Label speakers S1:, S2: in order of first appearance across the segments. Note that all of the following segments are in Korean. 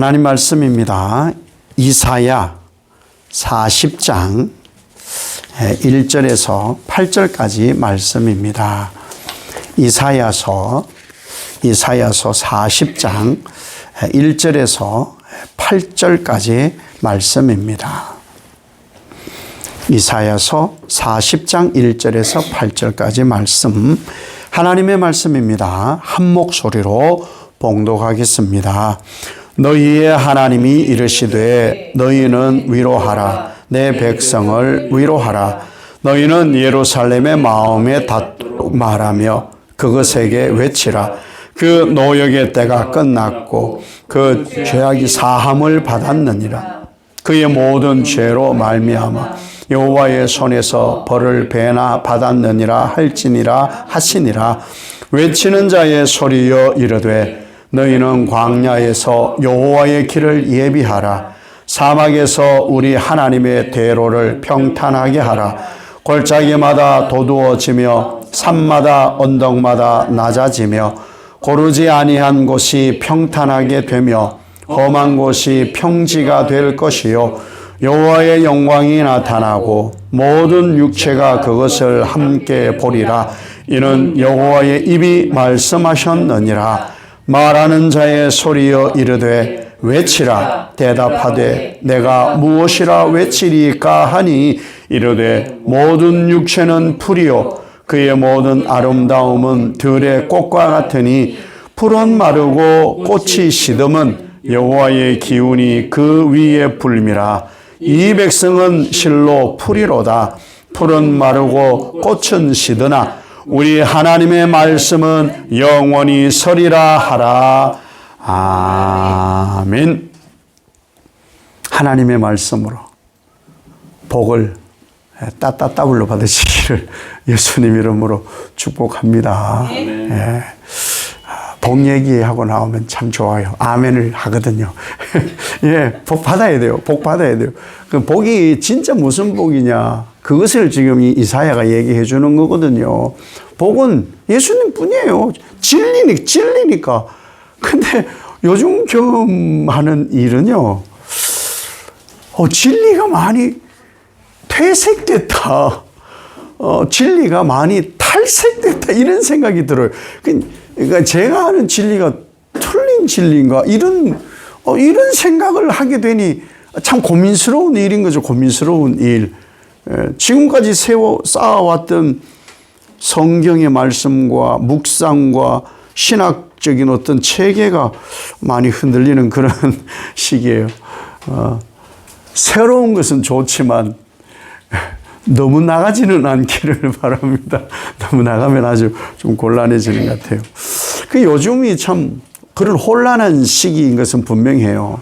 S1: 하나님 말씀입니다. 이사야 40장 1절에서 8절까지 말씀입니다. 이사야서 40장 1절에서 8절까지 말씀입니다. 이사야서 40장 1절에서 8절까지 말씀, 하나님의 말씀입니다. 한 목소리로 봉독하겠습니다. 너희의 하나님이 이르시되 너희는 위로하라. 내 백성을 위로하라. 너희는 예루살렘의 마음에 닿도록 말하며 그것에게 외치라. 그 노역의 때가 끝났고 그 죄악이 사함을 받았느니라. 그의 모든 죄로 말미암아 여호와의 손에서 벌을 배나 받았느니라 할지니라 하시니라. 외치는 자의 소리여 이르되 너희는 광야에서 여호와의 길을 예비하라. 사막에서 우리 하나님의 대로를 평탄하게 하라. 골짜기마다 도두어지며 산마다 언덕마다 낮아지며 고르지 아니한 곳이 평탄하게 되며 험한 곳이 평지가 될 것이요 여호와의 영광이 나타나고 모든 육체가 그것을 함께 보리라. 이는 여호와의 입이 말씀하셨느니라. 말하는 자의 소리여 이르되 외치라. 대답하되 내가 무엇이라 외치리까 하니 이르되 모든 육체는 풀이요 그의 모든 아름다움은 들의 꽃과 같으니 풀은 마르고 꽃이 시듬은 여호와의 기운이 그 위에 불미라. 이 백성은 실로 풀이로다. 풀은 마르고 꽃은 시드나 우리 하나님의 말씀은 영원히 서리라 하라. 아멘. 하나님의 말씀으로 복을 따따따블로 받으시기를 예수님 이름으로 축복합니다. 예. 복 얘기하고 나오면 참 좋아요. 아멘을 하거든요. 예, 복 받아야 돼요. 복 받아야 돼요. 그 복이 진짜 무슨 복이냐? 그것을 지금 이 이사야가 얘기해 주는 거거든요. 복은 예수님 뿐이에요. 진리니까. 근데 요즘 경험하는 일은요, 진리가 많이 퇴색됐다. 진리가 많이 탈색됐다. 이런 생각이 들어요. 그러니까 제가 하는 진리가 틀린 진리인가? 이런 생각을 하게 되니 참 고민스러운 일인 거죠. 고민스러운 일. 지금까지 쌓아왔던 성경의 말씀과 묵상과 신학적인 어떤 체계가 많이 흔들리는 그런 시기예요. 새로운 것은 좋지만 너무 나가지는 않기를 바랍니다. 너무 나가면 아주 좀 곤란해지는 것 같아요. 요즘이 참 그런 혼란한 시기인 것은 분명해요.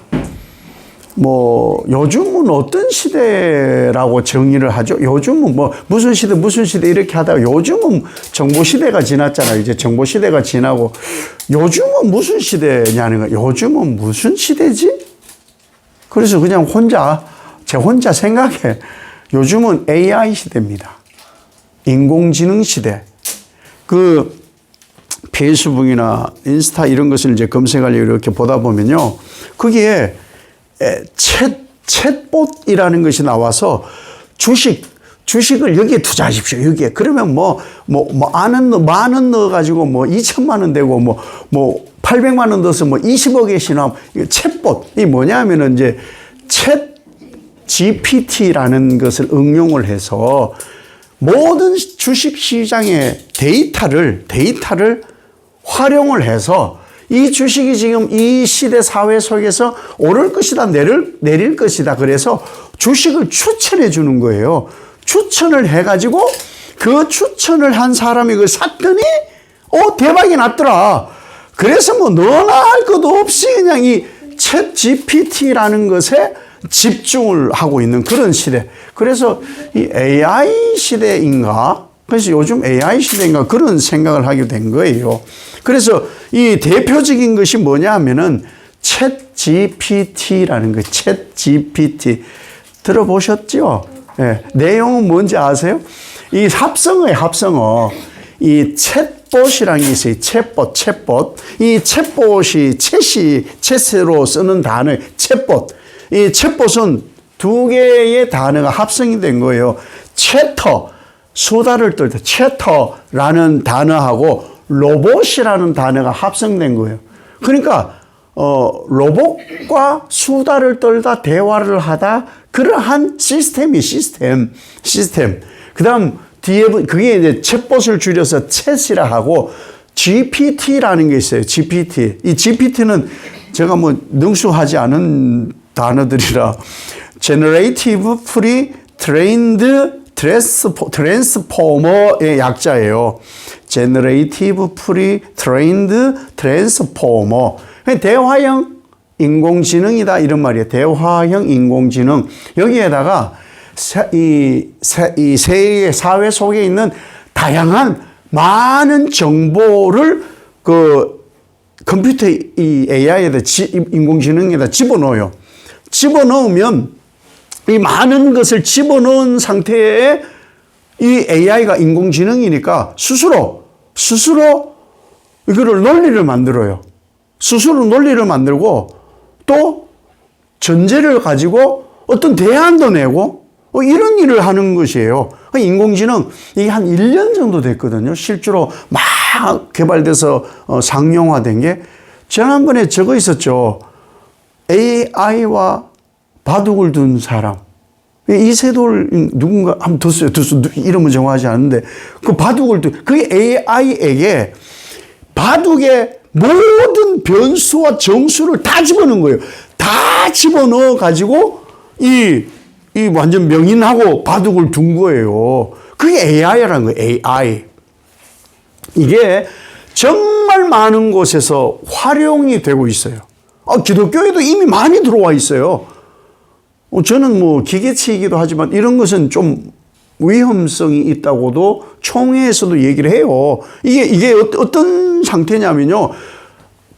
S1: 요즘은 어떤 시대라고 정의를 하죠? 요즘은 무슨 시대 이렇게 하다가 요즘은 정보 시대가 지났잖아요. 이제 정보 시대가 지나고 요즘은 무슨 시대냐는 거예요. 요즘은 무슨 시대지? 그래서 그냥 제 혼자 생각해. 요즘은 AI 시대입니다. 인공지능 시대. 페이스북이나 인스타 이런 것을 이제 검색하려고 이렇게 보다 보면요. 거기에 챗봇이라는 것이 나와서 주식을 여기에 투자하십시오. 여기에. 그러면 만원 넣어가지고 2천만 원 되고 800만 원 넣어서 20억에 나오면 챗봇. 이 뭐냐면은 이제 챗 GPT라는 것을 응용을 해서 모든 주식 시장의 데이터를 활용을 해서 이 주식이 지금 이 시대 사회 속에서 오를 것이다, 내릴 것이다. 그래서 주식을 추천해 주는 거예요. 추천을 해가지고 그 추천을 한 사람이 그걸 샀더니, 대박이 났더라. 그래서 너나 할 것도 없이 그냥 이 챗 GPT라는 것에 집중을 하고 있는 그런 시대. 그래서 이 AI 시대인가? 그래서 요즘 AI 시대인가? 그런 생각을 하게 된 거예요. 그래서 이 대표적인 것이 뭐냐 하면은 챗 GPT라는 거예요. 챗 GPT. 들어보셨죠? 네. 내용은 뭔지 아세요? 이 합성어예요, 합성어. 이 챗 챗봇이라는 게 있어요. 챗봇. 이 챗봇이 챗으로 쓰는 단어, 챗봇. 이 챗봇은 두 개의 단어가 합성이 된 거예요. 채터, 수다를 떨 때 채터라는 단어하고 로봇이라는 단어가 합성된 거예요. 그러니까 로봇과 수다를 떨다 대화를 하다 그러한 시스템. 그다음 뒤에 그게 이제 챗봇을 줄여서 챗이라 하고 GPT라는 게 있어요. GPT. 이 GPT는 제가 뭐 능수하지 않은 단어들이라 Generative Pre-trained Transformer의 약자예요. Generative Pre-trained Transformer. 대화형 인공지능이다 이런 말이에요. 대화형 인공지능. 여기에다가 이 세계 사회 속에 있는 다양한 많은 정보를 그 컴퓨터 이 AI에다 인공지능에다 집어넣어요. 집어넣으면 이 많은 것을 집어넣은 상태에 이 AI가 인공지능이니까 스스로 이거를 논리를 만들어요. 스스로 논리를 만들고 또 전제를 가지고 어떤 대안도 내고 이런 일을 하는 것이에요. 인공지능 이게 한 1년 정도 됐거든요. 실제로 막 개발돼서 상용화된 게 지난번에 저거 있었죠. AI와 바둑을 둔 사람. 이세돌 누군가 한번 뒀어요. 이름은 정하지 않는데 그 바둑을 그게 AI에게 바둑의 모든 변수와 정수를 다 집어넣은 거예요. 다 집어넣어 가지고 이 완전 명인하고 바둑을 둔 거예요. 그게 AI라는 거예요. AI. 이게 정말 많은 곳에서 활용이 되고 있어요. 기독교에도 이미 많이 들어와 있어요. 저는 뭐 기계치이기도 하지만 이런 것은 좀 위험성이 있다고도 총회에서도 얘기를 해요. 이게 어떤 상태냐면요.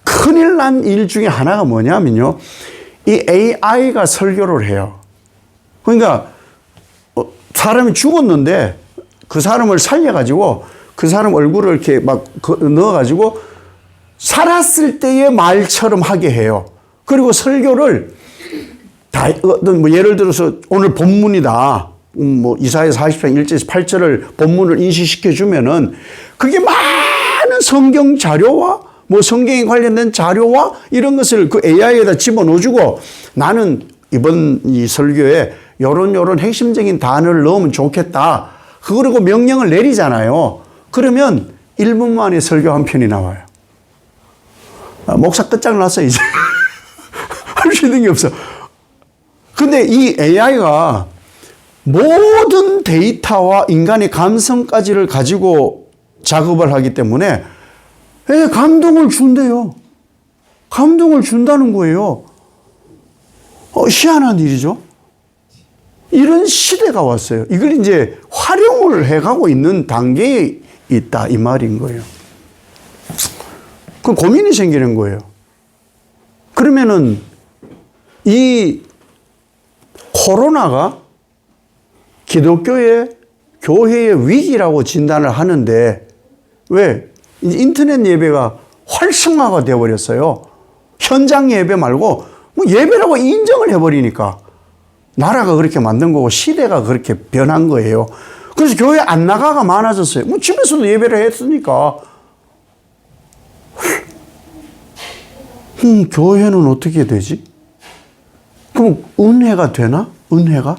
S1: 큰일 난 일 중에 하나가 뭐냐면요. 이 AI가 설교를 해요. 그러니까 사람이 죽었는데 그 사람을 살려가지고 그 사람 얼굴을 이렇게 막 넣어가지고 살았을 때의 말처럼 하게 해요. 그리고 설교를 뭐 예를 들어서 오늘 본문이다. 뭐 이사야 40장 1절에서 8절을 본문을 인식시켜 주면은 그게 많은 성경 자료와 뭐 성경에 관련된 자료와 이런 것을 그 AI에다 집어넣어 주고 나는 이번 이 설교에 요런 핵심적인 단어를 넣으면 좋겠다. 그리고 명령을 내리잖아요. 그러면 1분 만에 설교 한 편이 나와요. 목사 끝장났어 이제. 할 수 있는 게 없어. 근데 이 AI가 모든 데이터와 인간의 감성까지를 가지고 작업을 하기 때문에 감동을 준대요. 감동을 준다는 거예요. 희한한 일이죠. 이런 시대가 왔어요. 이걸 이제 활용을 해가고 있는 단계에 있다 이 말인 거예요. 그 고민이 생기는 거예요. 그러면은 이 코로나가 기독교의 교회의 위기라고 진단을 하는데 왜 인터넷 예배가 활성화가 되어버렸어요. 현장 예배 말고 뭐 예배라고 인정을 해버리니까 나라가 그렇게 만든 거고 시대가 그렇게 변한 거예요. 그래서 교회 안 나가가 많아졌어요. 뭐 집에서도 예배를 했으니까. 교회는 어떻게 되지? 그럼 은혜가 되나? 은혜가?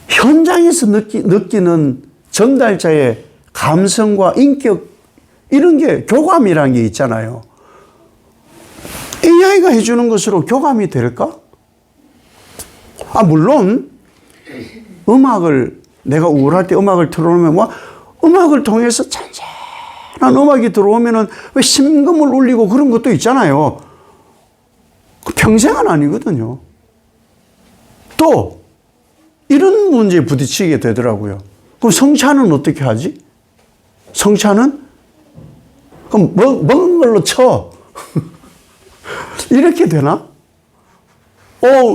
S1: 현장에서 느끼는 전달자의 감성과 인격 이런 게 교감이라는 게 있잖아요. AI가 해주는 것으로 교감이 될까? 물론 음악을 내가 우울할 때 음악을 틀어놓으면 뭐 음악을 통해서 잔잔한 음악이 들어오면은 왜 심금을 울리고 그런 것도 있잖아요. 평생은 아니거든요. 또 이런 문제에 부딪히게 되더라고요. 그럼 성찬은 어떻게 하지? 성찬은? 그럼 먹은 걸로 쳐. 이렇게 되나?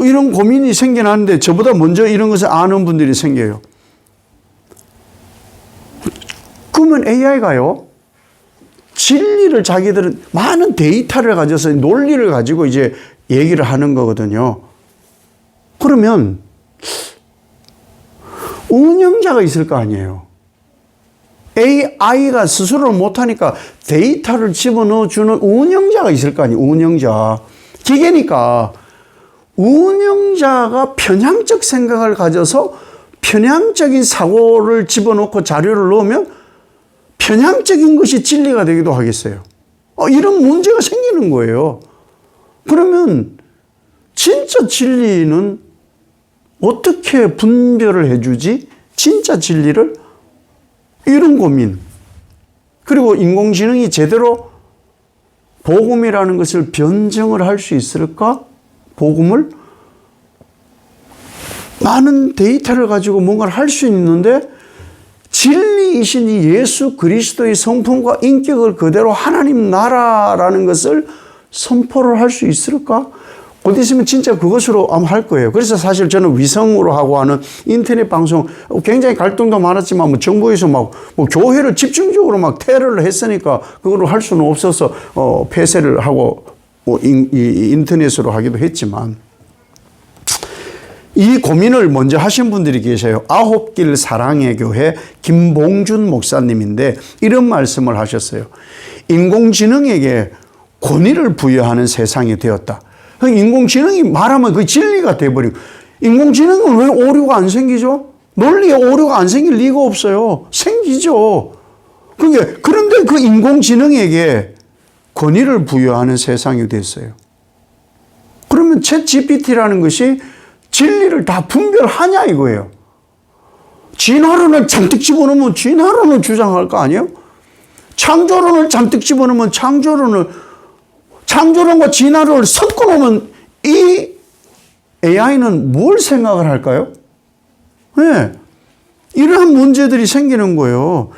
S1: 이런 고민이 생겨나는데 저보다 먼저 이런 것을 아는 분들이 생겨요. 그러면 AI가요? 진리를 자기들은 많은 데이터를 가져서 논리를 가지고 이제 얘기를 하는 거거든요. 그러면 운영자가 있을 거 아니에요. AI가 스스로를 못하니까 데이터를 집어넣어주는 운영자가 있을 거 아니에요. 운영자. 기계니까 운영자가 편향적 생각을 가져서 편향적인 사고를 집어넣고 자료를 넣으면 편향적인 것이 진리가 되기도 하겠어요. 이런 문제가 생기는 거예요. 그러면 진짜 진리는 어떻게 분별을 해주지? 진짜 진리를? 이런 고민. 그리고 인공지능이 제대로 복음이라는 것을 변증을 할 수 있을까? 복음을? 많은 데이터를 가지고 뭔가를 할 수 있는데 진리이신 이 예수 그리스도의 성품과 인격을 그대로 하나님 나라라는 것을 선포를 할 수 있을까? 곧 있으면 진짜 그것으로 아마 할 거예요. 그래서 사실 저는 위성으로 하고 하는 인터넷 방송 굉장히 갈등도 많았지만 뭐 정부에서 막 뭐 교회를 집중적으로 막 테러를 했으니까 그걸로 할 수는 없어서 폐쇄를 하고 뭐 인터넷으로 하기도 했지만 이 고민을 먼저 하신 분들이 계셔요. 아홉길 사랑의 교회 김봉준 목사님인데 이런 말씀을 하셨어요. 인공지능에게 권위를 부여하는 세상이 되었다. 인공지능이 말하면 그 진리가 돼버리고 인공지능은 왜 오류가 안 생기죠? 논리에 오류가 안 생길 리가 없어요. 생기죠. 그런데 그 인공지능에게 권위를 부여하는 세상이 됐어요. 그러면 챗 GPT라는 것이 진리를 다 분별하냐 이거예요. 진화론을 잔뜩 집어넣으면 진화론을 주장할 거 아니에요? 창조론을 잔뜩 집어넣으면 창조론과 진화론을 섞어놓으면 이 AI는 뭘 생각을 할까요? 네. 이러한 문제들이 생기는 거예요.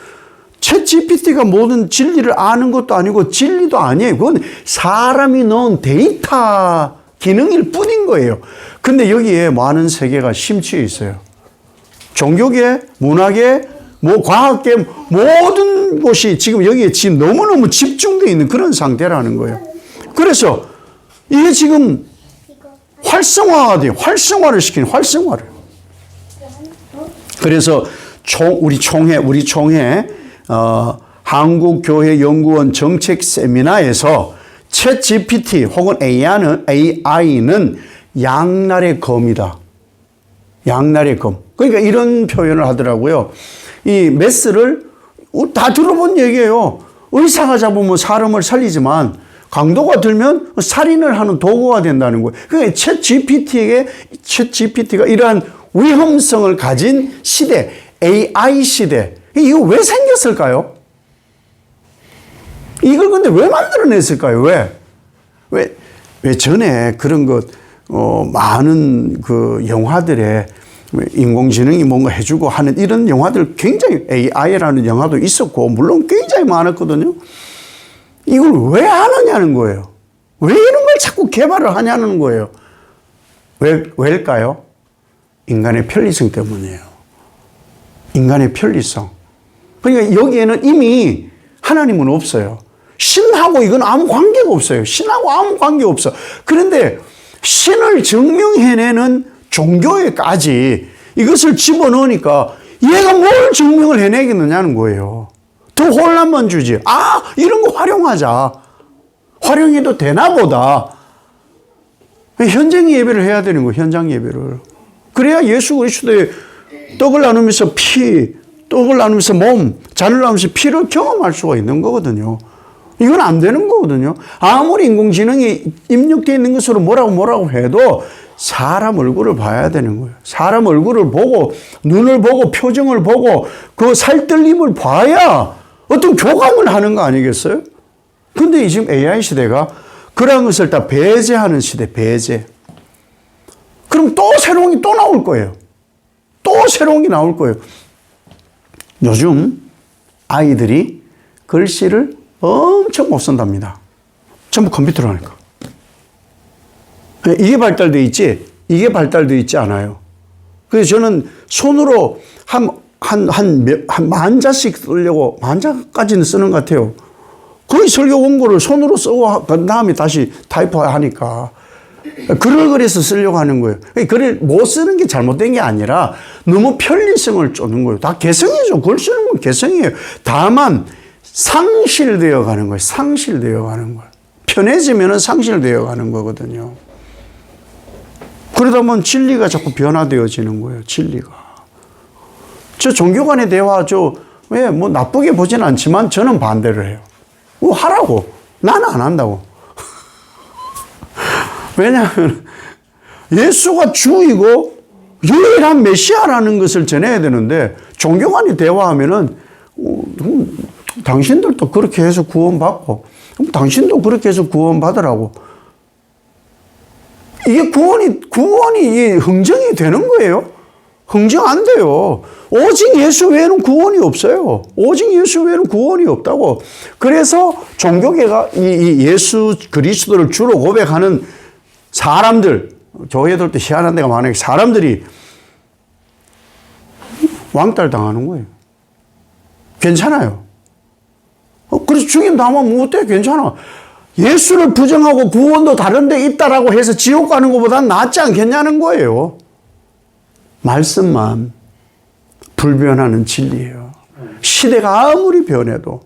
S1: 챗 GPT가 모든 진리를 아는 것도 아니고 진리도 아니에요. 그건 사람이 넣은 데이터 기능일 뿐인 거예요. 근데 여기에 많은 세계가 심취해 있어요. 종교계, 문화계, 뭐 과학계 모든 곳이 지금 여기에 지금 너무너무 집중되어 있는 그런 상태라는 거예요. 그래서 이게 지금 활성화가 돼요. 활성화를 시키는 활성화를. 그래서 우리 총회 한국교회연구원 정책 세미나에서 챗 GPT 혹은 AI는 양날의 검이다. 양날의 검. 그러니까 이런 표현을 하더라고요. 이 메스를 다 들어본 얘기예요. 의사가 잡으면 사람을 살리지만 강도가 들면 살인을 하는 도구가 된다는 거예요. 그러니까 챗 GPT가 이러한 위험성을 가진 시대, AI 시대. 이거 왜 생겼을까요? 이걸 근데 왜 만들어냈을까요? 왜 전에 그런 것, 많은 그 영화들에 인공지능이 뭔가 해주고 하는 이런 영화들 굉장히 AI라는 영화도 있었고, 물론 굉장히 많았거든요. 이걸 왜 하느냐는 거예요. 왜 이런 걸 자꾸 개발을 하냐는 거예요. 왜일까요? 인간의 편리성 때문이에요. 인간의 편리성. 그러니까 여기에는 이미 하나님은 없어요. 신하고 이건 아무 관계가 없어요. 신하고 아무 관계 없어. 그런데 신을 증명해내는 종교에까지 이것을 집어넣으니까 얘가 뭘 증명을 해내겠느냐는 거예요. 더 혼란만 주지. 이런 거 활용하자. 활용해도 되나 보다. 현장 예배를 해야 되는 거예요. 현장 예배를. 그래야 예수 그리스도의 떡을 나누면서 떡을 나누면서 몸, 잔을 나누면서 피를 경험할 수가 있는 거거든요. 이건 안 되는 거거든요. 아무리 인공지능이 입력되어 있는 것으로 뭐라고 해도 사람 얼굴을 봐야 되는 거예요. 사람 얼굴을 보고 눈을 보고 표정을 보고 그 살뜰림을 봐야 어떤 교감을 하는 거 아니겠어요? 근데 지금 AI 시대가 그런 것을 다 배제하는 시대, 배제. 그럼 또 새로운 게 또 나올 거예요. 또 새로운 게 나올 거예요. 요즘 아이들이 글씨를 엄청 못 쓴답니다. 전부 컴퓨터로 하니까. 이게 발달되어 있지, 이게 발달되어 있지 않아요. 그래서 저는 손으로 한 만 자씩 쓰려고, 만 자까지는 쓰는 것 같아요. 거의 설교 원고를 손으로 쓰고 그 다음에 다시 타이프하니까 글을 그래서 쓰려고 하는 거예요. 글을 못 쓰는 게 잘못된 게 아니라 너무 편리성을 쫓는 거예요. 다 개성이죠. 글 쓰는 건 개성이에요. 다만 상실되어 가는 거예요. 상실되어 가는 거예요. 편해지면 상실되어 가는 거거든요. 그러다 보면 진리가 자꾸 변화되어지는 거예요. 진리가. 저 종교 간의 대화 왜 뭐 나쁘게 보진 않지만 저는 반대를 해요. 하라고. 나는 안 한다고. 왜냐하면 예수가 주이고 유일한 메시아라는 것을 전해야 되는데 종교 간의 대화하면은 당신들도 그렇게 해서 구원받고 그럼 당신도 그렇게 해서 구원받으라고. 이게 구원이 흥정이 되는 거예요? 흥정 안 돼요. 오직 예수 외에는 구원이 없어요. 오직 예수 외에는 구원이 없다고. 그래서 종교계가 이 예수 그리스도를 주로 고백하는 사람들, 교회들 때 희한한 데가 많아요. 사람들이 왕따를 당하는 거예요. 괜찮아요. 그래서 죽임 당하면 뭐 어때? 괜찮아. 예수를 부정하고 구원도 다른 데 있다라고 해서 지옥 가는 것보다 낫지 않겠냐는 거예요. 말씀만 불변하는 진리예요. 시대가 아무리 변해도,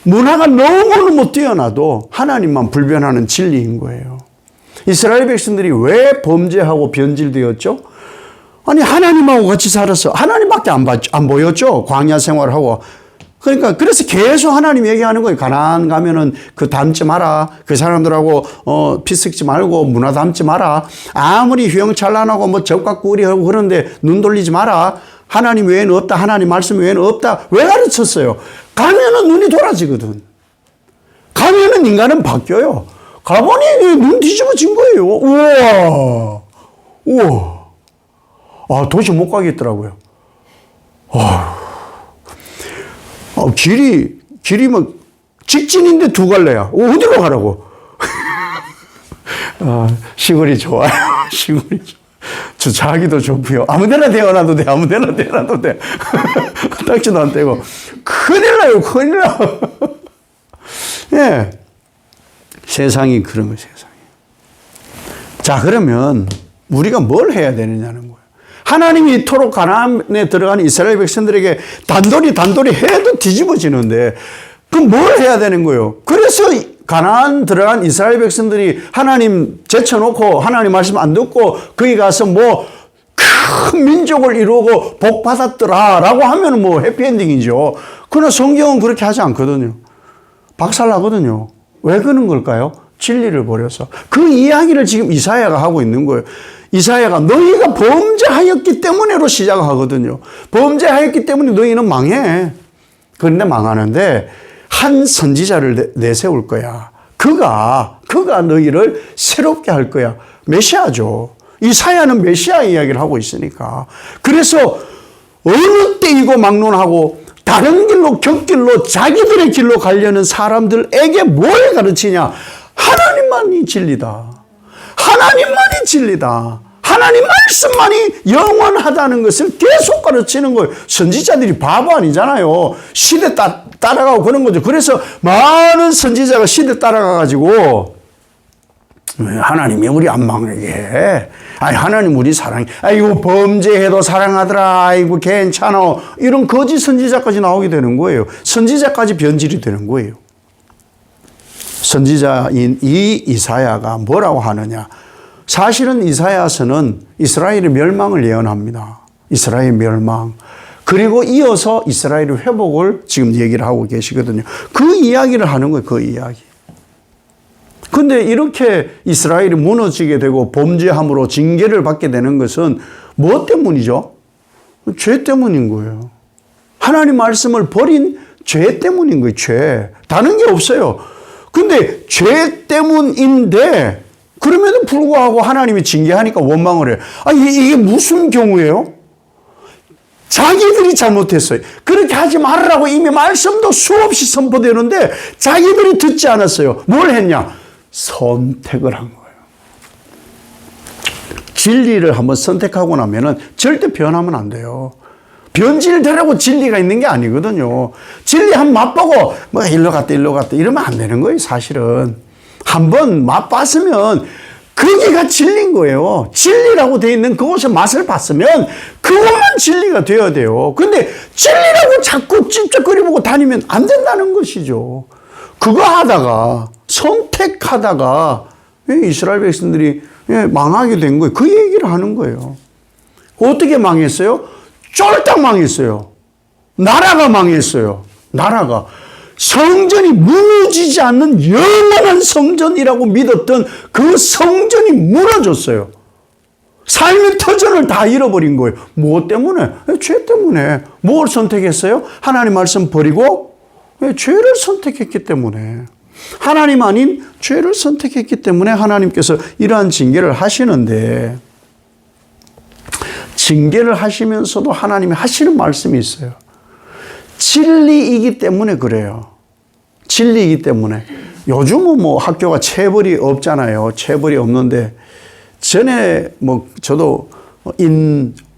S1: 문화가 너무너무 뛰어나도 하나님만 불변하는 진리인 거예요. 이스라엘 백성들이 왜 범죄하고 변질되었죠? 아니, 하나님하고 같이 살았어. 하나님밖에 안 보였죠? 광야 생활하고. 그러니까, 그래서 계속 하나님 얘기하는 거예요. 가나안 가면은 그 닮지 마라. 그 사람들하고, 피 섞지 말고 문화 닮지 마라. 아무리 휘황찬란하고 뭐 적과 꿀이하고 그런데 눈 돌리지 마라. 하나님 외에는 없다. 하나님 말씀 외에는 없다. 왜 가르쳤어요? 가면은 눈이 돌아지거든. 가면은 인간은 바뀌어요. 가보니 눈 뒤집어진 거예요. 우와. 아, 도저히 못 가겠더라고요. 길이 뭐, 직진인데 두 갈래야. 어디로 가라고? 시골이 좋아요. 시골이 좋아요. 주차하기도 좋고요. 아무 데나 대어놔도 돼. 아무 데나 대어놔도 돼. 딱지도 안 떼고. 큰일 나요. 큰일 나. 예. 세상이 그런 거예요. 세상이. 자, 그러면 우리가 뭘 해야 되느냐는 거예요. 하나님이 이토록 가나안에 들어간 이스라엘 백성들에게 단돌이 해도 뒤집어지는데 그럼 뭘 해야 되는 거예요? 그래서 가나안 들어간 이스라엘 백성들이 하나님 제쳐놓고 하나님 말씀 안 듣고 거기 가서 뭐 큰 민족을 이루고 복 받았더라라고 하면 뭐 해피엔딩이죠. 그러나 성경은 그렇게 하지 않거든요. 박살나거든요. 왜 그런 걸까요? 진리를 버려서. 그 이야기를 지금 이사야가 하고 있는 거예요. 이사야가 너희가 범죄하였기 때문에로 시작하거든요. 범죄하였기 때문에 너희는 망해. 그런데 망하는데 한 선지자를 내세울 거야. 그가 너희를 새롭게 할 거야. 메시아죠. 이사야는 메시아 이야기를 하고 있으니까. 그래서 어느 때이고 막론하고 다른 길로 곁길로 자기들의 길로 가려는 사람들에게 뭘 가르치냐? 하나님만이 진리다. 하나님만이 진리다. 하나님 말씀만이 영원하다는 것을 계속 가르치는 거예요. 선지자들이 바보 아니잖아요. 시대 따라가고 그런 거죠. 그래서 많은 선지자가 시대 따라가가지고 하나님이 우리 안 망하게 해. 아니, 하나님 우리 사랑해. 아이고, 범죄해도 사랑하더라. 아이고, 괜찮아. 이런 거짓 선지자까지 나오게 되는 거예요. 선지자까지 변질이 되는 거예요. 선지자인 이 이사야가 뭐라고 하느냐. 사실은 이사야서는 이스라엘의 멸망을 예언합니다. 이스라엘 멸망. 그리고 이어서 이스라엘의 회복을 지금 얘기를 하고 계시거든요. 그 이야기를 하는 거예요. 그 이야기. 근데 이렇게 이스라엘이 무너지게 되고 범죄함으로 징계를 받게 되는 것은 무엇 때문이죠? 죄 때문인 거예요. 하나님 말씀을 버린 죄 때문인 거예요. 죄. 다른 게 없어요. 근데 죄 때문인데 그럼에도 불구하고 하나님이 징계하니까 원망을 해요. 이게 무슨 경우예요? 자기들이 잘못했어요. 그렇게 하지 말으라고 이미 말씀도 수없이 선포되는데 자기들이 듣지 않았어요. 뭘 했냐? 선택을 한 거예요. 진리를 한번 선택하고 나면은 절대 변하면 안 돼요. 변질되라고 진리가 있는 게 아니거든요. 진리 한 맛보고 뭐 일로 갔다 이러면 안 되는 거예요, 사실은. 한번 맛봤으면 거기가 진리인 거예요. 진리라고 되어 있는 그곳의 맛을 봤으면 그것만 진리가 되어야 돼요. 근데 진리라고 자꾸 찝쩍거리고 다니면 안 된다는 것이죠. 그거 하다가 선택하다가 이스라엘 백성들이 망하게 된 거예요. 그 얘기를 하는 거예요. 어떻게 망했어요? 쫄딱 망했어요. 나라가 망했어요. 나라가. 성전이 무너지지 않는 영원한 성전이라고 믿었던 그 성전이 무너졌어요. 삶의 터전을 다 잃어버린 거예요. 무엇 때문에? 죄 때문에. 뭘 선택했어요? 하나님 말씀 버리고 죄를 선택했기 때문에. 하나님 아닌 죄를 선택했기 때문에 하나님께서 이러한 징계를 하시는데, 징계를 하시면서도 하나님이 하시는 말씀이 있어요. 진리이기 때문에 그래요. 진리이기 때문에. 요즘은 뭐 학교가 체벌이 없잖아요. 체벌이 없는데, 전에 뭐 저도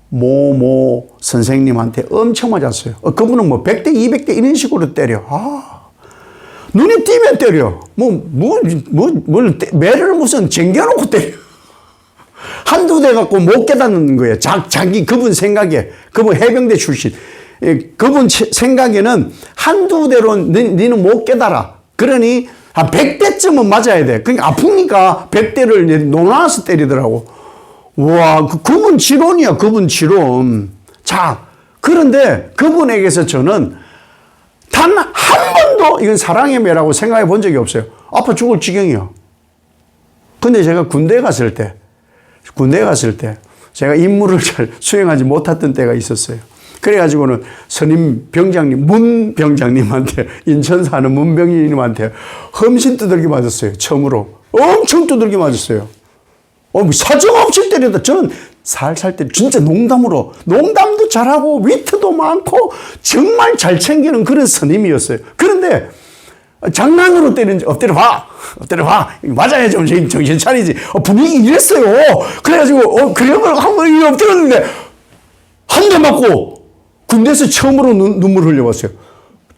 S1: 모모 선생님한테 엄청 맞았어요. 그분은 뭐 100대, 200대 이런 식으로 때려. 눈이 띄면 때려. 매를 무슨 쟁겨놓고 때려. 한두 대 갖고 못 깨닫는 거예요. 자기 그분 생각에. 그분 해병대 출신. 그분 생각에는 한두 대로 너는 못 깨달아. 그러니 한 100대쯤은 맞아야 돼. 그러니까 아프니까 100대를 놓아서 때리더라고. 와, 그분 지론이야. 그분 지론. 자, 그런데 그분에게서 저는 단 한 번도 이건 사랑의 매라고 생각해 본 적이 없어요. 아파 죽을 지경이요. 근데 제가 군대에 갔을 때 제가 임무를 잘 수행하지 못했던 때가 있었어요. 그래가지고는 선임 병장님, 문 병장님한테, 인천 사는 문 병장님한테 험신 두들겨 맞았어요. 처음으로. 엄청 두들겨 맞았어요. 사정없이 때리다. 저는 살살 때려. 진짜 농담으로. 농담도 잘하고 위트도 많고 정말 잘 챙기는 그런 선임이었어요. 그런데 장난으로 때리는지 엎드려 봐. 맞아야 좀 정신 차리지. 분위기 이랬어요. 그래가지고 그래서 한번 엎드렸는데 한 대 맞고 군대에서 처음으로 눈물 흘려봤어요.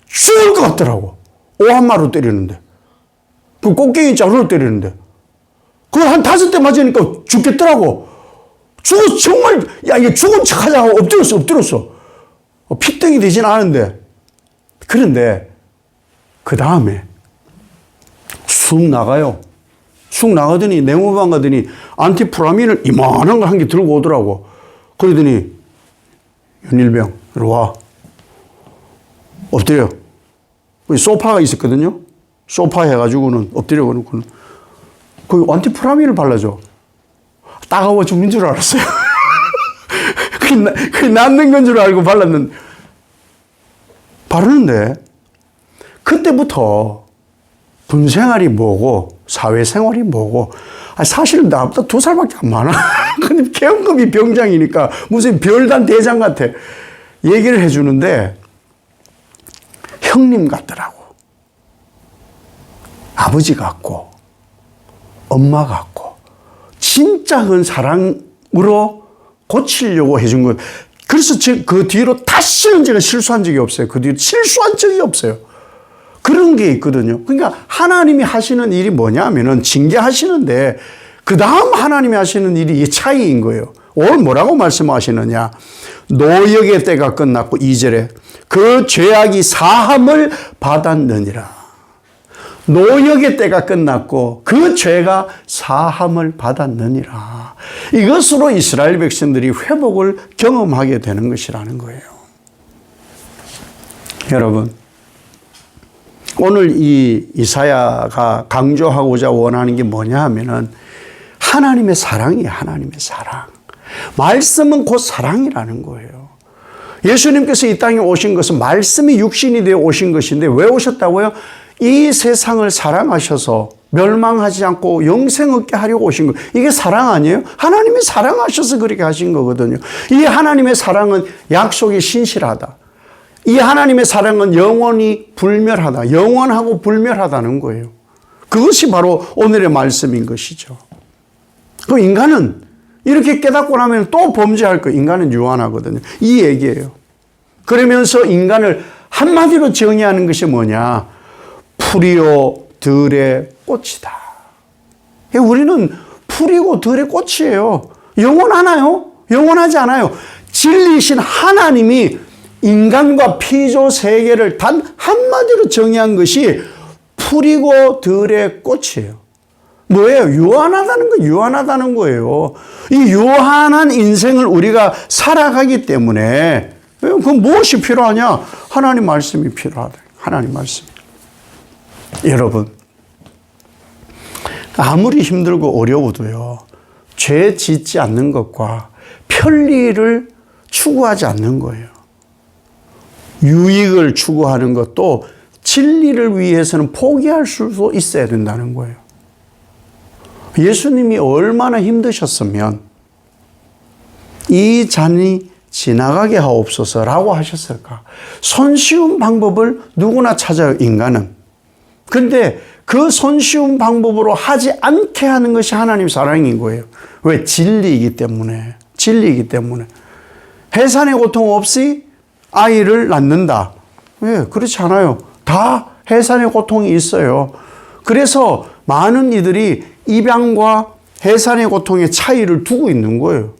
S1: 죽을 것 같더라고. 오한마로 때리는데. 그 꽃게이 자루로 때리는데. 그걸 한 5대 맞으니까 죽겠더라고. 정말, 이게 죽은 척 하자고 엎드렸어. 피덩이 되진 않은데. 그런데, 그 다음에, 쑥 나가요. 쑥 나가더니, 내무반 가더니, 안티프라민을 이만한 걸 한 개 들고 오더라고. 그러더니, 윤일병, 이리 와. 엎드려. 소파가 있었거든요. 소파 해가지고는 엎드려. 그 안티프라민을 발라줘. 따가워 죽는 줄 알았어요. 그게 낫는 건 줄 알고 발랐는데, 바르는데, 그때부터 군 생활이 뭐고, 사회생활이 뭐고, 사실 나보다 2살밖에 안 많아. 근데 계엄급이 병장이니까 무슨 별단 대장 같아. 얘기를 해주는데, 형님 같더라고. 아버지 같고, 엄마 같고, 진짜 그 사랑으로 고치려고 해준 것. 그래서 그 뒤로 다시는 제가 실수한 적이 없어요. 그 뒤로 실수한 적이 없어요. 그런 게 있거든요. 그러니까 하나님이 하시는 일이 뭐냐면은 징계하시는데 그 다음 하나님이 하시는 일이 이 차이인 거예요. 오늘 뭐라고 말씀하시느냐. 노역의 때가 끝났고 2절에 그 죄악이 사함을 받았느니라. 노역의 때가 끝났고 그 죄가 사함을 받았느니라. 이것으로 이스라엘 백성들이 회복을 경험하게 되는 것이라는 거예요. 여러분, 오늘 이 이사야가 강조하고자 원하는 게 뭐냐 하면은 하나님의 사랑이에요. 하나님의 사랑. 말씀은 곧 사랑이라는 거예요. 예수님께서 이 땅에 오신 것은 말씀이 육신이 되어 오신 것인데 왜 오셨다고요? 이 세상을 사랑하셔서 멸망하지 않고 영생 얻게 하려고 오신 거. 이게 사랑 아니에요? 하나님이 사랑하셔서 그렇게 하신 거거든요. 이 하나님의 사랑은 약속이 신실하다. 이 하나님의 사랑은 영원히 불멸하다. 영원하고 불멸하다는 거예요. 그것이 바로 오늘의 말씀인 것이죠. 그 인간은 이렇게 깨닫고 나면 또 범죄할 거예요. 인간은 유한하거든요. 이 얘기예요. 그러면서 인간을 한마디로 정의하는 것이 뭐냐? 풀이요 들의 꽃이다. 우리는 풀이고 들의 꽃이에요. 영원하나요? 영원하지 않아요. 진리이신 하나님이 인간과 피조 세계를 단 한마디로 정의한 것이 풀이고 들의 꽃이에요. 뭐예요? 유한하다는 거, 유한하다는 거예요. 이 유한한 인생을 우리가 살아가기 때문에 그럼 무엇이 필요하냐? 하나님 말씀이 필요하다. 하나님 말씀. 여러분, 아무리 힘들고 어려워도요, 죄 짓지 않는 것과 편리를 추구하지 않는 거예요. 유익을 추구하는 것도 진리를 위해서는 포기할 수도 있어야 된다는 거예요. 예수님이 얼마나 힘드셨으면 이 잔이 지나가게 하옵소서라고 하셨을까? 손쉬운 방법을 누구나 찾아요, 인간은. 근데 그 손쉬운 방법으로 하지 않게 하는 것이 하나님 사랑인 거예요. 왜? 진리이기 때문에. 진리이기 때문에. 해산의 고통 없이 아이를 낳는다. 왜? 그렇지 않아요. 다 해산의 고통이 있어요. 그래서 많은 이들이 입양과 해산의 고통의 차이를 두고 있는 거예요.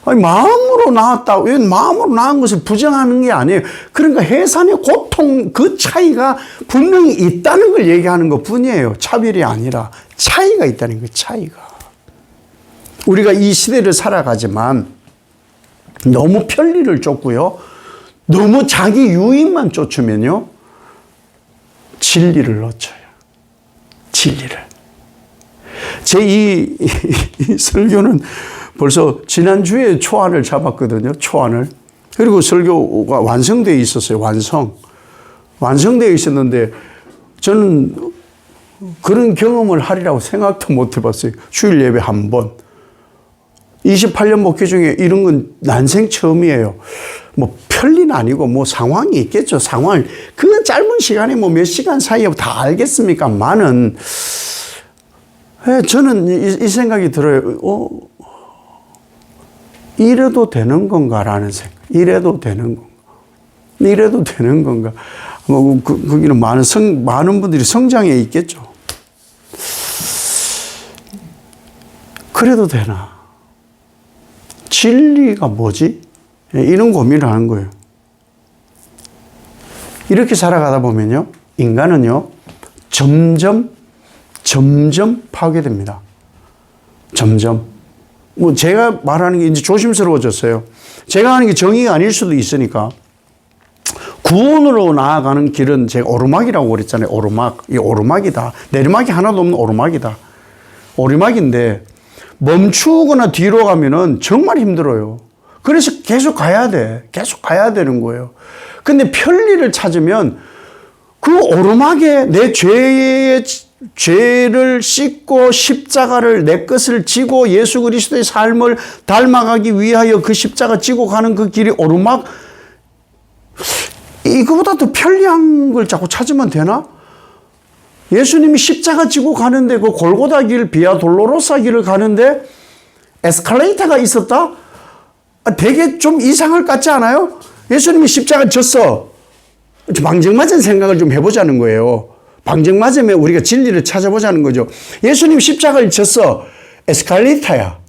S1: 아니, 마음으로 낳았다. 왜 마음으로 낳은 것을 부정하는 게 아니에요. 그러니까 해산의 고통 그 차이가 분명히 있다는 걸 얘기하는 것 뿐이에요. 차별이 아니라 차이가 있다는 거예요. 차이가. 우리가 이 시대를 살아가지만 너무 편리를 쫓고요. 너무 자기 유익만 쫓으면요. 진리를 놓쳐요. 진리를. 제 이 설교는 벌써 지난주에 초안을 잡았거든요. 초안을. 그리고 설교가 완성되어 있었어요. 완성되어 있었는데 저는 그런 경험을 하리라고 생각도 못 해봤어요. 주일 예배 한 번. 28년 목회 중에 이런 건 난생 처음이에요. 뭐 편리는 아니고 뭐 상황이 있겠죠. 상황을. 그 짧은 시간에 뭐 몇 시간 사이에 다 알겠습니까? 많은. 저는 이 생각이 들어요. 이래도 되는 건가라는 생각. 이래도 되는 건가. 이래도 되는 건가. 뭐, 거기는 많은 분들이 성장해 있겠죠. 그래도 되나. 진리가 뭐지? 이런 고민을 하는 거예요. 이렇게 살아가다 보면요. 인간은요. 점점 파괴됩니다. 점점. 뭐 제가 말하는 게 이제 조심스러워졌어요. 제가 하는 게 정의가 아닐 수도 있으니까. 구원으로 나아가는 길은 제가 오르막이라고 그랬잖아요. 오르막. 이 오르막이다. 내리막이 하나도 없는 오르막이다. 오르막인데 멈추거나 뒤로 가면은 정말 힘들어요. 그래서 계속 가야 돼. 계속 가야 되는 거예요. 근데 편리를 찾으면 그 오르막에 내 죄를 씻고 십자가를 내 것을 지고 예수 그리스도의 삶을 닮아가기 위하여 그 십자가 지고 가는 그 길이 오르막, 이거보다 더 편리한 걸 자꾸 찾으면 되나? 예수님이 십자가 지고 가는데 그 골고다 길, 비아 돌로로사 길을 가는데 에스컬레이터가 있었다? 되게 좀 이상할 것 같지 않아요? 예수님이 십자가 졌어. 방정맞은 생각을 좀 해보자는 거예요. 방정맞으면 우리가 진리를 찾아보자는 거죠. 예수님 십자가를 졌어. 에스컬레이터야.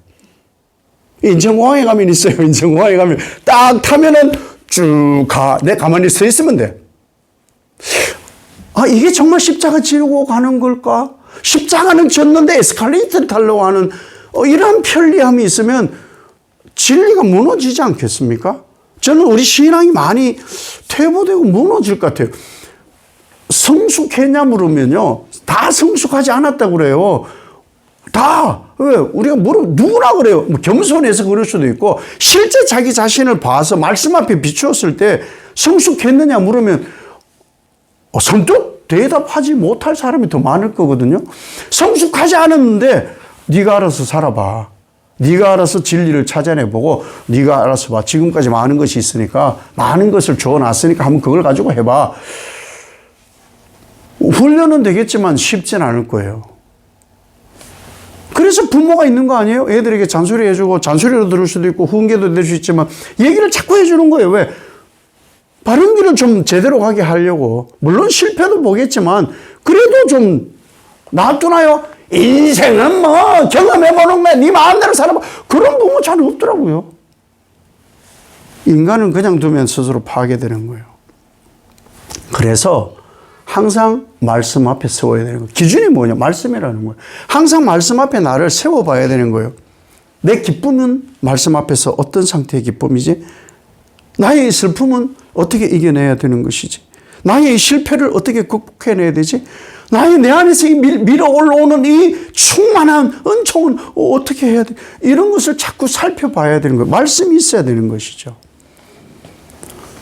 S1: 인천공항에 가면 있어요. 인천공항에 가면 딱 타면은 쭉 가. 내 가만히 서 있으면 돼. 아, 이게 정말 십자가 지고 가는 걸까? 십자가는 졌는데 에스컬레이터를 타려고 하는 이런 편리함이 있으면 진리가 무너지지 않겠습니까? 저는 우리 신앙이 많이 퇴보되고 무너질 것 같아요. 성숙했냐 물으면요. 다 성숙하지 않았다고 그래요. 다. 왜? 우리가 누구나 그래요. 뭐 겸손해서 그럴 수도 있고, 실제 자기 자신을 봐서 말씀 앞에 비추었을 때 성숙했느냐 물으면 선뜻 대답하지 못할 사람이 더 많을 거거든요. 성숙하지 않았는데 네가 알아서 살아봐. 네가 알아서 진리를 찾아내보고 네가 알아서 봐. 지금까지 많은 것이 있으니까, 많은 것을 줘놨으니까 한번 그걸 가지고 해봐. 훈련은 되겠지만 쉽진 않을 거예요. 그래서 부모가 있는 거 아니에요? 애들에게 잔소리 해주고, 잔소리로 들을 수도 있고 훈계도 될 수 있지만 얘기를 자꾸 해주는 거예요. 왜? 바른 길은 좀 제대로 가게 하려고, 물론 실패도 보겠지만 그래도 좀 놔두나요? 인생은 뭐 경험해보는 거야, 네 마음대로 살아봐, 그런 부모 잘 없더라고요. 인간은 그냥 두면 스스로 파괴되는 거예요. 그래서 항상 말씀 앞에 세워야 되는 거예요. 기준이 뭐냐? 말씀이라는 거예요. 항상 말씀 앞에 나를 세워봐야 되는 거예요. 내 기쁨은 말씀 앞에서 어떤 상태의 기쁨이지? 나의 슬픔은 어떻게 이겨내야 되는 것이지? 나의 실패를 어떻게 극복해내야 되지? 내 안에서 밀어 올라오는 이 충만한 은총은 어떻게 해야 돼? 이런 것을 자꾸 살펴봐야 되는 거예요. 말씀이 있어야 되는 것이죠.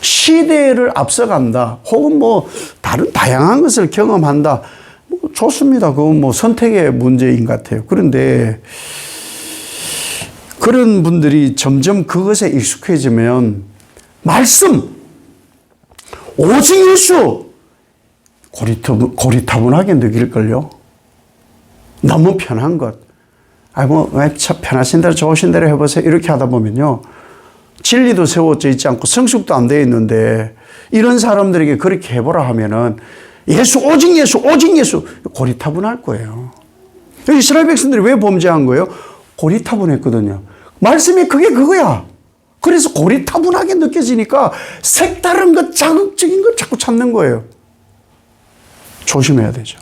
S1: 시대를 앞서간다, 혹은 뭐 다른 다양한 것을 경험한다, 뭐 좋습니다. 그건 뭐 선택의 문제인 것 같아요. 그런데 그런 분들이 점점 그것에 익숙해지면 말씀, 오직 예수, 고리타분하게 느낄걸요. 너무 편한 것. 편하신 대로 좋으신 대로 해보세요. 이렇게 하다 보면요, 진리도 세워져 있지 않고 성숙도 안 되어 있는데, 이런 사람들에게 그렇게 해보라 하면은 예수, 오직 예수, 오직 예수, 고리타분할 거예요. 이스라엘 백성들이 왜 범죄한 거예요? 고리타분했거든요. 말씀이 그거야. 그래서 고리타분하게 느껴지니까 색다른 것, 자극적인 걸 자꾸 찾는 거예요. 조심해야 되죠.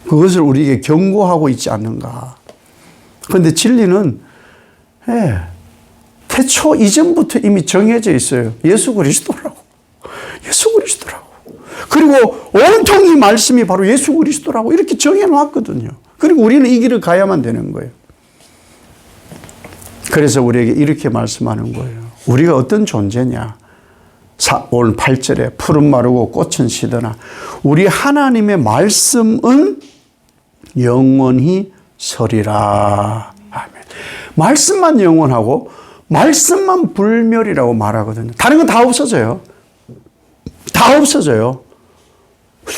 S1: 그것을 우리에게 경고하고 있지 않는가. 그런데 진리는 태초 이전부터 이미 정해져 있어요. 예수 그리스도라고. 예수 그리스도라고. 그리고 온통 이 말씀이 바로 예수 그리스도라고 이렇게 정해놨거든요. 그리고 우리는 이 길을 가야만 되는 거예요. 그래서 우리에게 이렇게 말씀하는 거예요. 우리가 어떤 존재냐. 오늘 8절에 푸른 마르고 꽃은 시드나 우리 하나님의 말씀은 영원히 서리라. 아멘. 말씀만 영원하고 말씀만 불멸이라고 말하거든요. 다른 건 다 없어져요. 다 없어져요.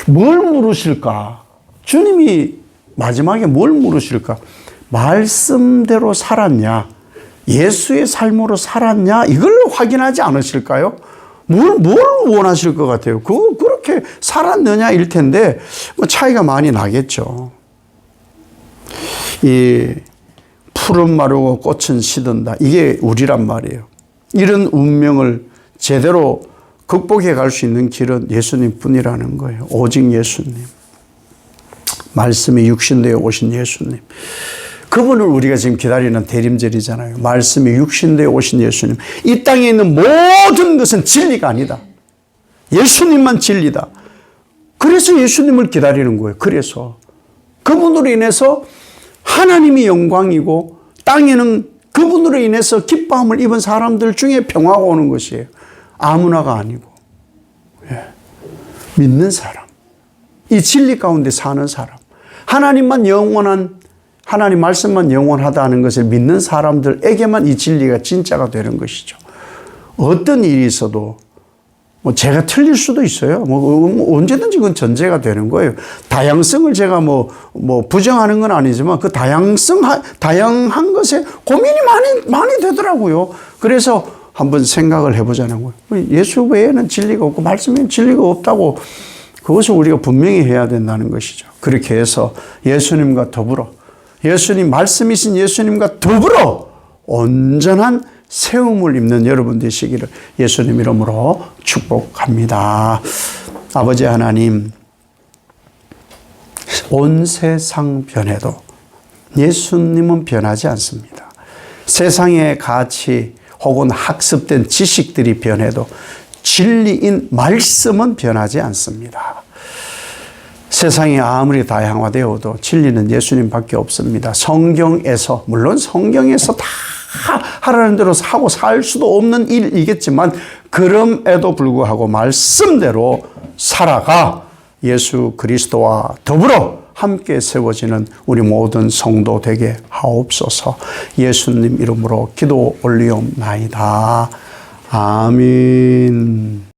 S1: 뭘 물으실까? 주님이 마지막에 뭘 물으실까? 말씀대로 살았냐? 예수의 삶으로 살았냐? 이걸 확인하지 않으실까요? 뭘 원하실 것 같아요? 그렇게 살았느냐? 일 텐데, 뭐 차이가 많이 나겠죠. 이 푸른 마르고 꽃은 시든다. 이게 우리란 말이에요. 이런 운명을 제대로 극복해 갈 수 있는 길은 예수님 뿐이라는 거예요. 오직 예수님. 말씀이 육신되어 오신 예수님. 그분을 우리가 지금 기다리는 대림절이잖아요. 말씀이 육신되어 오신 예수님. 이 땅에 있는 모든 것은 진리가 아니다. 예수님만 진리다. 그래서 예수님을 기다리는 거예요. 그래서 그분으로 인해서 하나님이 영광이고 땅에는 그분으로 인해서 기뻐함을 입은 사람들 중에 평화가 오는 것이에요. 아무나가 아니고 믿는 사람, 이 진리 가운데 사는 사람, 하나님만 영원한, 하나님 말씀만 영원하다는 것을 믿는 사람들에게만 이 진리가 진짜가 되는 것이죠. 어떤 일이 있어도 뭐 제가 틀릴 수도 있어요. 뭐 언제든지 그건 전제가 되는 거예요. 다양성을 제가 뭐 부정하는 건 아니지만 그 다양한 것에 고민이 많이 되더라고요. 그래서 한번 생각을 해보자는 거예요. 예수 외에는 진리가 없고 말씀 외에는 진리가 없다고, 그것을 우리가 분명히 해야 된다는 것이죠. 그렇게 해서 예수님과 더불어, 예수님 말씀이신 예수님과 더불어 온전한 세움을 입는 여러분 되시기를 예수님 이름으로 축복합니다. 아버지 하나님, 온 세상 변해도 예수님은 변하지 않습니다. 세상의 가치 혹은 학습된 지식들이 변해도 진리인 말씀은 변하지 않습니다. 세상이 아무리 다양화되어도 진리는 예수님밖에 없습니다. 성경에서, 물론 성경에서 다 하라는 대로 하고 살 수도 없는 일이겠지만 그럼에도 불구하고 말씀대로 살아가 예수 그리스도와 더불어 함께 세워지는 우리 모든 성도 되게 하옵소서. 예수님 이름으로 기도 올리옵나이다. 아멘.